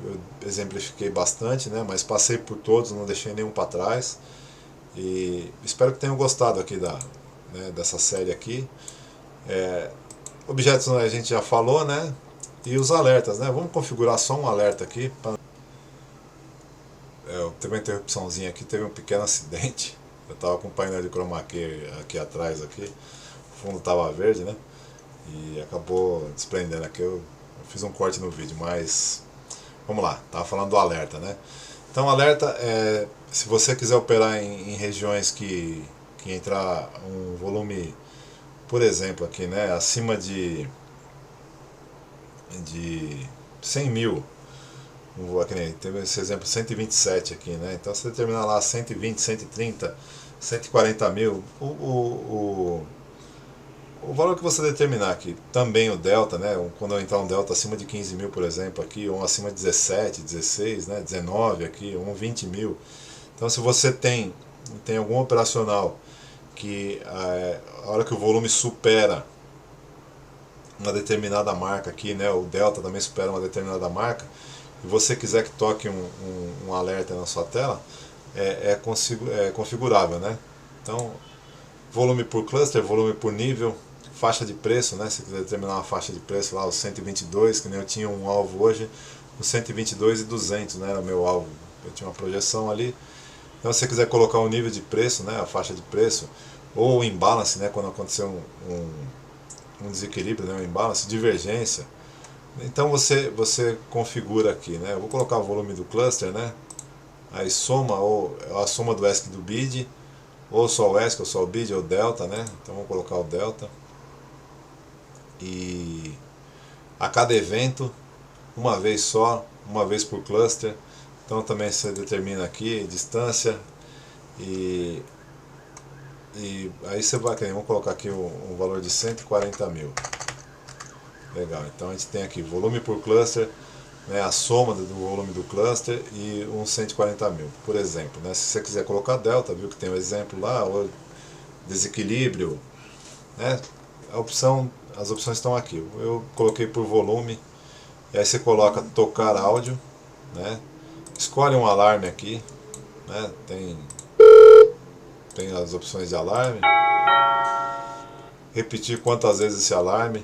exemplifiquei bastante, né? Mas passei por todos, não deixei nenhum para trás. E espero que tenham gostado aqui dessa série aqui. Objetos a gente já falou, né? E os alertas, né? Vamos configurar só um alerta aqui. Teve uma interrupçãozinha aqui, teve um pequeno acidente. Eu estava com o painel de chroma key aqui atrás, aqui. O fundo estava verde, né? E acabou desprendendo aqui. Eu fiz um corte no vídeo, mas vamos lá. Tava falando do alerta, né? Então, alerta é se você quiser operar em regiões que entrar um volume, por exemplo, aqui, né? Acima de 100 mil. Teve esse exemplo 127 aqui, né? Então, se determinar lá 120, 130, 140 mil, o valor que você determinar aqui, também o delta, né? Quando eu entrar um delta acima de 15 mil, por exemplo, aqui, ou acima de 17, 16, né? 19 aqui, ou 20 mil. Então, se você tem algum operacional que a hora que o volume supera uma determinada marca aqui, né? O delta também supera uma determinada marca, e você quiser que toque um alerta na sua tela, é configurável, né? Então, volume por cluster, volume por nível, faixa de preço, né? Se quiser determinar uma faixa de preço lá, os 122, que nem eu tinha um alvo hoje, os 122 e 200, né? Era o meu alvo, eu tinha uma projeção ali. Então, se você quiser colocar o nível de preço, né? A faixa de preço, ou o imbalance, né? Quando aconteceu um desequilíbrio, né? Um imbalance, divergência. Então você configura aqui, né? Eu vou colocar o volume do cluster, né? Aí soma, ou a soma do ESC e do BID, ou só o ESC, ou só o BID, ou delta, né? Então vamos colocar o delta. E a cada evento, uma vez só, uma vez por cluster. Então também você determina aqui distância e aí você vai, vamos colocar aqui um valor de 140 mil. Legal, então a gente tem aqui volume por cluster, né, a soma do volume do cluster e uns 140 mil, por exemplo, né? Se você quiser colocar delta, viu que tem um exemplo lá, ou desequilíbrio, né? As opções estão aqui. Eu coloquei por volume, e aí você coloca tocar áudio, né? Escolhe um alarme aqui, né? Tem as opções de alarme, repetir quantas vezes esse alarme,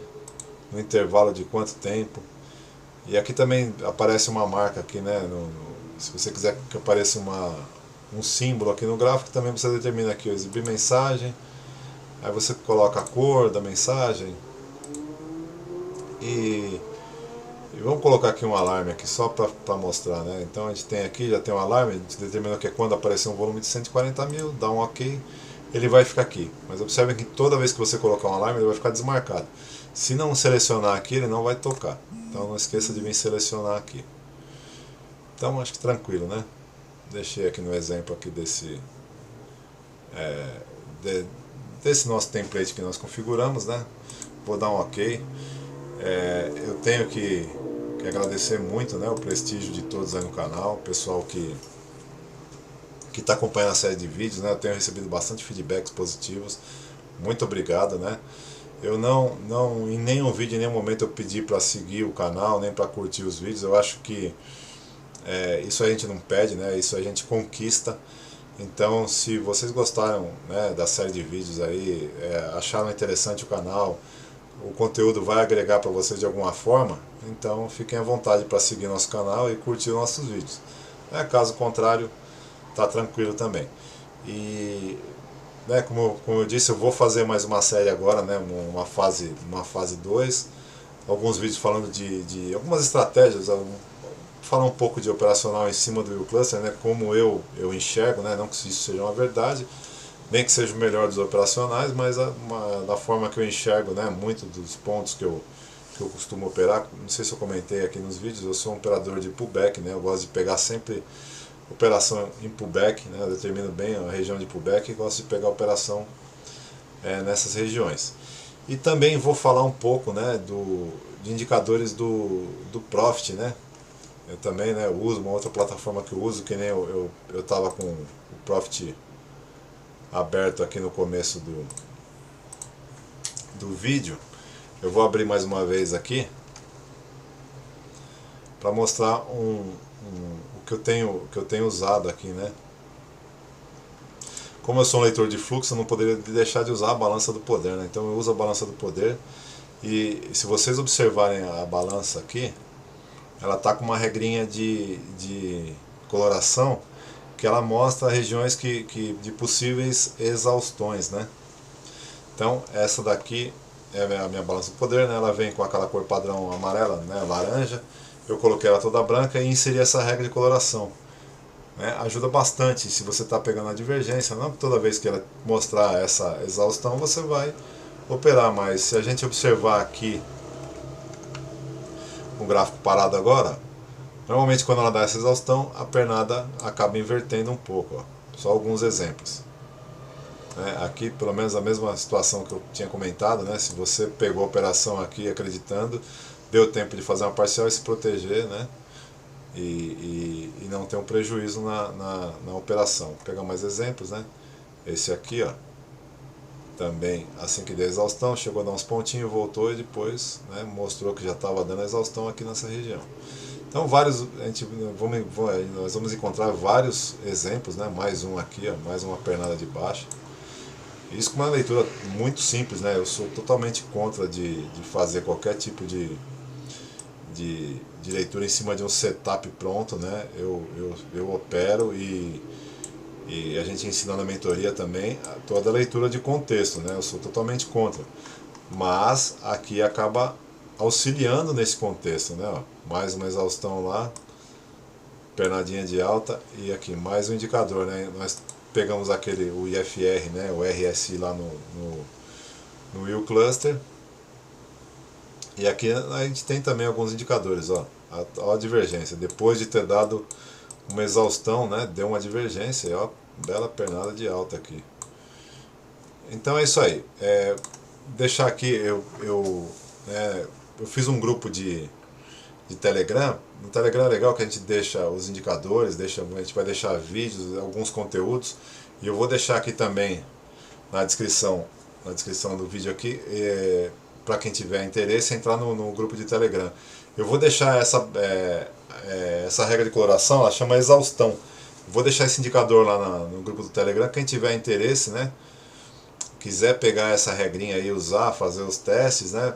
no intervalo de quanto tempo. E aqui também aparece uma marca aqui, né? Se você quiser que apareça um símbolo aqui no gráfico, também você determina aqui, exibir mensagem. Aí você coloca a cor da mensagem. E vamos colocar aqui um alarme aqui só para mostrar, né? Então a gente tem aqui, já tem um alarme, a gente determinou que é quando aparecer um volume de 140 mil, dá um OK, ele vai ficar aqui. Mas observe que toda vez que você colocar um alarme, ele vai ficar desmarcado. Se não selecionar aqui, ele não vai tocar. Então não esqueça de vir selecionar aqui. Então acho que tranquilo, né? Deixei aqui no exemplo aqui desse nosso template que nós configuramos, né? Vou dar um OK. Eu tenho que agradecer muito, né, o prestígio de todos aí no canal, o pessoal que está acompanhando a série de vídeos, né? Eu tenho recebido bastante feedbacks positivos. Muito obrigado, né? Eu não em nenhum vídeo, em nenhum momento eu pedi para seguir o canal, nem para curtir os vídeos. Eu acho que isso a gente não pede, né? Isso a gente conquista. Então, se vocês gostaram, né, da série de vídeos aí, acharam interessante o canal, o conteúdo vai agregar para vocês de alguma forma, então fiquem à vontade para seguir nosso canal e curtir nossos vídeos. Caso contrário, tá tranquilo também. E como eu disse, eu vou fazer mais uma série agora, né, uma fase 2, alguns vídeos falando de algumas estratégias, falar um pouco de operacional em cima do Cluster, né, como eu enxergo, né, não que isso seja uma verdade, nem que seja o melhor dos operacionais, mas da forma que eu enxergo, né, muito dos pontos que eu que eu costumo operar. Não sei se eu comentei aqui nos vídeos, eu sou um operador de pullback, né? Eu gosto de pegar sempre operação em pullback, né? Eu determino bem a região de pullback e gosto de pegar operação nessas regiões. E também vou falar um pouco, né, de indicadores do Profit, né? Eu também, né, uso uma outra plataforma que eu uso, que nem eu estava com o Profit aberto aqui no começo do vídeo. Eu vou abrir mais uma vez aqui para mostrar o que eu tenho usado aqui, né? Como eu sou um leitor de fluxo, eu não poderia deixar de usar a balança do poder, né? Então eu uso a balança do poder, e se vocês observarem a balança aqui, ela está com uma regrinha de coloração que ela mostra regiões de possíveis exaustões, né? Então essa daqui é a minha balança do poder, né? Ela vem com aquela cor padrão amarela, né? Laranja. Eu coloquei ela toda branca e inseri essa regra de coloração. Ajuda bastante se você está pegando a divergência. Não toda vez que ela mostrar essa exaustão você vai operar, mas se a gente observar aqui o gráfico parado agora, normalmente quando ela dá essa exaustão, a pernada acaba invertendo um pouco, ó. Só alguns exemplos. Aqui pelo menos a mesma situação que eu tinha comentado, né? Se você pegou a operação aqui acreditando, deu tempo de fazer uma parcial e se proteger, né? E não ter um prejuízo na operação. Vou pegar mais exemplos, né? Esse aqui, ó, também assim que deu a exaustão, chegou a dar uns pontinhos, voltou e depois, né, mostrou que já estava dando a exaustão aqui nessa região. Então nós vamos encontrar vários exemplos, né? Mais um aqui, ó, mais uma pernada de baixa. Isso com uma leitura muito simples, né? Eu sou totalmente contra de fazer qualquer tipo de leitura em cima de um setup pronto, né? Eu opero e a gente ensina na mentoria também toda a leitura de contexto, né? Eu sou totalmente contra, mas aqui acaba auxiliando nesse contexto, né? Ó, mais uma exaustão lá, pernadinha de alta, e aqui mais um indicador, né? Nós pegamos o IFR, né? O RSI lá no Yield Cluster. E aqui a gente tem também alguns indicadores, ó, a divergência, depois de ter dado uma exaustão, né, deu uma divergência, e ó, bela pernada de alta aqui. Então é isso aí, deixar aqui, eu fiz um grupo de Telegram. No Telegram é legal que a gente deixa os indicadores, a gente vai deixar vídeos, alguns conteúdos, e eu vou deixar aqui também na descrição do vídeo aqui, para quem tiver interesse, entrar no grupo de Telegram. Eu vou deixar essa regra de coloração, ela chama exaustão. Vou deixar esse indicador lá no grupo do Telegram. Quem tiver interesse, né, quiser pegar essa regrinha aí, usar, fazer os testes, né,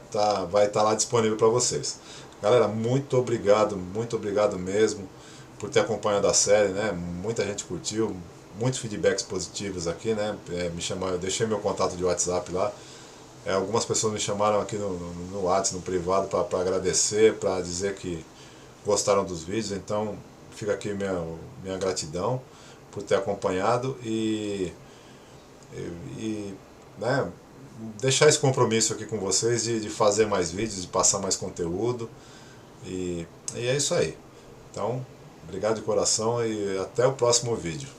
vai estar lá disponível para vocês. Galera, muito obrigado mesmo por ter acompanhado a série, né? Muita gente curtiu, muitos feedbacks positivos aqui, né? Eu deixei meu contato de WhatsApp lá. Algumas pessoas me chamaram aqui no WhatsApp, no privado, para agradecer, para dizer que gostaram dos vídeos. Então fica aqui minha gratidão por ter acompanhado né, deixar esse compromisso aqui com vocês de fazer mais vídeos, de passar mais conteúdo. E é isso aí. Então, obrigado de coração e até o próximo vídeo.